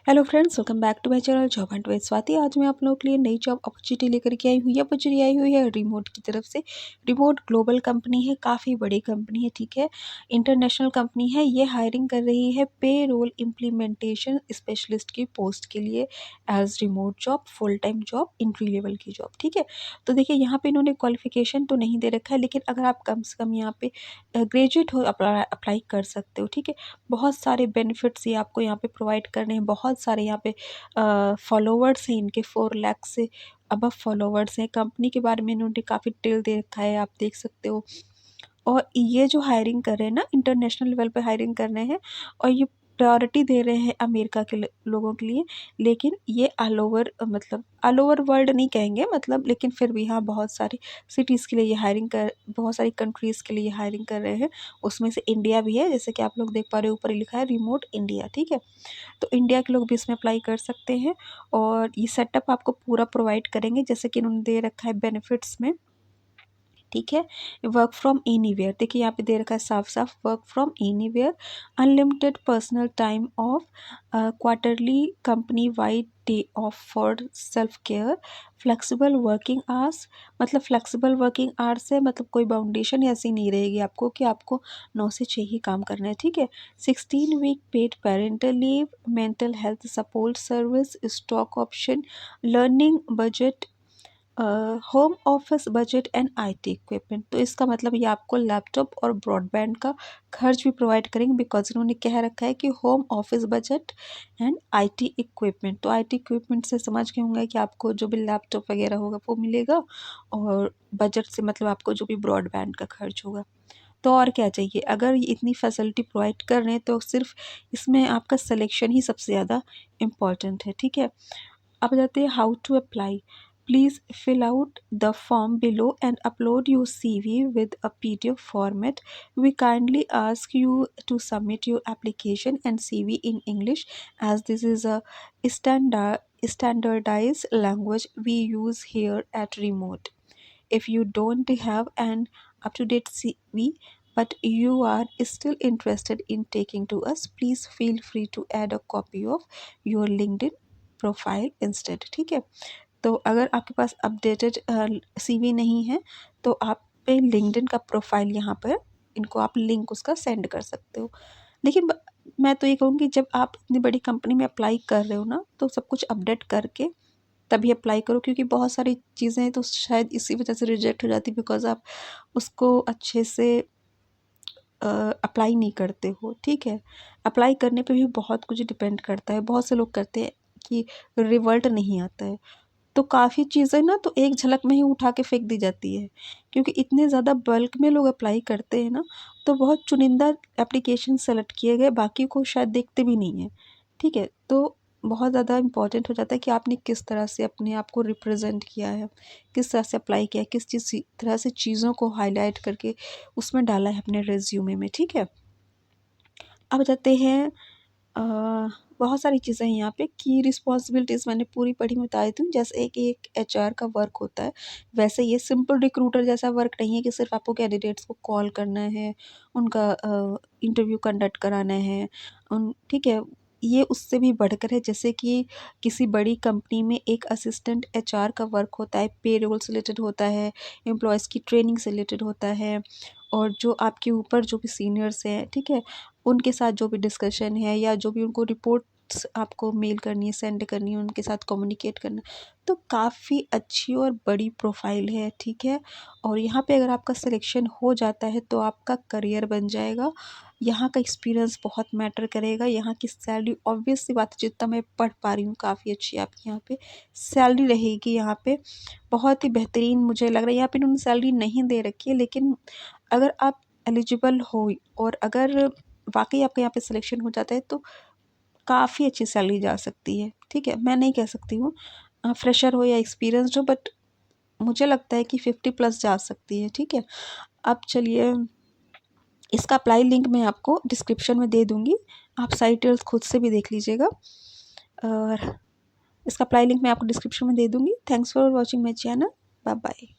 Hello friends, welcome back to my channel job and with Swati. आज मैं आप लोगों के लिए नई जॉब अपॉर्चुनिटी लेकर के आई हुई है। अपॉर्चुनिटी आई हुई है रिमोट की तरफ से। रिमोट ग्लोबल कंपनी है, काफ़ी बड़ी कंपनी है, ठीक है, इंटरनेशनल कंपनी है। ये हायरिंग कर रही है पे रोल इम्प्लीमेंटेशन स्पेशलिस्ट की पोस्ट के लिए as remote job, full time job, entry level की जॉब, ठीक है। तो देखिए यहाँ पे इन्होंने क्वालिफिकेशन तो नहीं दे रखा है, लेकिन अगर आप कम से कम यहाँ पे ग्रेजुएट हो अप्लाई कर सकते हो, ठीक है। बहुत सारे बेनिफिट्स ये आपको यहाँ पे प्रोवाइड करने हैं। बहुत सारे यहाँ पे फॉलोवर्स हैं इनके, 4 लाख से अबव फॉलोवर्स हैं। कंपनी के बारे में इन्होंने काफ़ी डिटेल दे रखा है, आप देख सकते हो। और ये जो हायरिंग कर रहे हैं ना, इंटरनेशनल लेवल पे हायरिंग कर रहे हैं, और ये प्रायोरिटी दे रहे हैं अमेरिका के लोगों के लिए। लेकिन ये ऑल ओवर, मतलब ऑल ओवर वर्ल्ड नहीं कहेंगे, मतलब, लेकिन फिर भी हाँ, बहुत सारी सिटीज़ के लिए ये हायरिंग कर, बहुत सारी कंट्रीज़ के लिए ये हायरिंग कर रहे हैं। उसमें से इंडिया भी है, जैसे कि आप लोग देख पा रहे हो, ऊपर ही लिखा है रिमोट इंडिया, ठीक है। तो इंडिया के लोग भी इसमें अप्लाई कर सकते हैं। और ये सेटअप आपको पूरा प्रोवाइड करेंगे, जैसे कि इन्होंने दे रखा है बेनिफिट्स में, ठीक है। वर्क फ्रॉम एनीवेयर, देखिए यहाँ पे दे रखा है साफ साफ, work from anywhere, unlimited personal time of, quarterly company wide day of for self care, flexible working hours, मतलब फ्लेक्सिबल वर्किंग आवर्स है, मतलब कोई बाउंडेशन ऐसी नहीं रहेगी आपको कि आपको 9 से 6 ही काम करना है, ठीक है। 16 week paid parental leave, mental health support service, stock option, learning budget, home office budget and IT equipment. तो इसका मतलब ये आपको लैपटॉप और ब्रॉडबैंड का खर्च भी प्रोवाइड करेंगे, बिकॉज इन्होंने कह रखा है कि home office budget and IT equipment. तो आईटी इक्विपमेंट से समझ गए होंगे कि आपको जो भी लैपटॉप वगैरह होगा वो मिलेगा, और बजट से मतलब आपको जो भी ब्रॉडबैंड का खर्च होगा। तो और क्या चाहिए, अगर ये इतनी फैसिलिटी प्रोवाइड कर रहे हैं तो सिर्फ इसमें आपका सिलेक्शन ही सबसे ज़्यादा इम्पॉर्टेंट है, ठीक है। अब जाते हैं how to apply. Please fill out the form below and upload your CV with a PDF format. We kindly ask you to submit your application and CV in English, as this is a standardized language we use here at Remote. If you don't have an up-to-date CV but you are still interested in taking to us, please feel free to add a copy of your LinkedIn profile instead, ठीक है। तो अगर आपके पास updated CV नहीं है तो आप पे लिंक्डइन का प्रोफाइल यहाँ पर, इनको आप लिंक उसका सेंड कर सकते हो। लेकिन मैं तो ये कहूँगी, जब आप इतनी बड़ी कंपनी में अप्लाई कर रहे हो ना, तो सब कुछ अपडेट करके तभी अप्लाई करो, क्योंकि बहुत सारी चीज़ें तो शायद इसी वजह से रिजेक्ट हो जाती, बिकॉज आप उसको अच्छे से अप्लाई नहीं करते हो, ठीक है। अप्लाई करने पे भी बहुत कुछ डिपेंड करता है। बहुत से लोग करते हैं कि रिवर्ट नहीं आता है, तो काफ़ी चीज़ें ना तो एक झलक में ही उठा के फेंक दी जाती है, क्योंकि इतने ज़्यादा बल्क में लोग अप्लाई करते हैं ना, तो बहुत चुनिंदा एप्लीकेशन सेलेक्ट किए गए, बाकी को शायद देखते भी नहीं है, ठीक है। तो बहुत ज़्यादा इम्पॉर्टेंट हो जाता है कि आपने किस तरह से अपने आप को रिप्रेजेंट किया है, किस तरह से अप्लाई किया है, किस चीज़ तरह से चीज़ों को हाईलाइट करके उसमें डाला है अपने रिज्यूमे में, ठीक है। अब जाते हैं, अ, बहुत सारी चीज़ें हैं यहाँ पे। की रिस्पॉन्सिबिलिटीज़ मैंने पूरी पढ़ी, मैं बता देती हूँ। जैसे एक एचआर का वर्क होता है, वैसे ये सिंपल रिक्रूटर जैसा वर्क नहीं है कि सिर्फ आपको कैंडिडेट्स को कॉल करना है, उनका इंटरव्यू कंडक्ट कराना है, ठीक है। ये उससे भी बढ़कर है, जैसे कि किसी बड़ी कंपनी में एक असिस्टेंट एचआर का वर्क होता है, पेरोल से रिलेटेड होता है, एम्प्लॉयज़ की ट्रेनिंग से रिलेटेड होता है, और जो आपके ऊपर जो भी सीनियर्स हैं, ठीक है, उनके साथ जो भी डिस्कशन है या जो भी उनको रिपोर्ट्स आपको मेल करनी है, सेंड करनी है, उनके साथ कम्युनिकेट करना है। तो काफ़ी अच्छी और बड़ी प्रोफाइल है, ठीक है। और यहाँ पे अगर आपका सिलेक्शन हो जाता है तो आपका करियर बन जाएगा। यहाँ का एक्सपीरियंस बहुत मैटर करेगा। यहाँ की सैलरी, ऑब्वियस सी बात है, जितना मैं पढ़ पा रही हूँ काफ़ी अच्छी आपकी यहाँ पे सैलरी रहेगी। यहाँ पे बहुत ही बेहतरीन मुझे लग रहा है। यहाँ पे उन्होंने सैलरी नहीं दे रखी है, लेकिन अगर आप एलिजिबल हो और अगर वाक़ई आपका यहाँ पे सिलेक्शन हो जाता है तो काफ़ी अच्छी सैलरी जा सकती है, ठीक है। मैं नहीं कह सकती हूँ फ्रेशर हो या एक्सपीरियंस्ड हो, बट मुझे लगता है कि 50 प्लस जा सकती है, ठीक है। अब चलिए, इसका अप्लाई लिंक मैं आपको डिस्क्रिप्शन में दे दूँगी, आप साइट डिटेल्स खुद से भी देख लीजिएगा, और इसका अप्लाई लिंक मैं आपको डिस्क्रिप्शन में दे दूँगी। Thanks for watching my channel, bye bye.